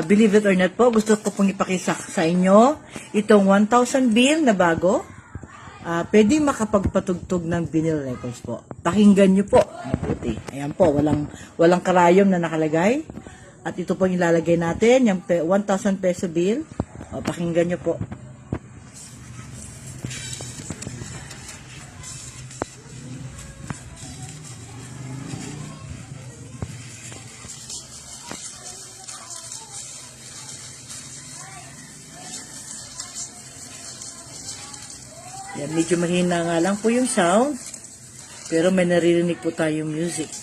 Believe it or not po, gusto ko pong ipakita sa inyo itong 1,000 bill na bago. Pwede makapagpatugtog ng vinyl records po. Pakinggan nyo po. Mabuti. Ayan po, walang karayom na nakalagay. At ito po ilalagay natin, yung 1,000 peso bill. Pakinggan nyo po. Yan, medyo mahina nga lang po yung sound, pero may naririnig po tayong music.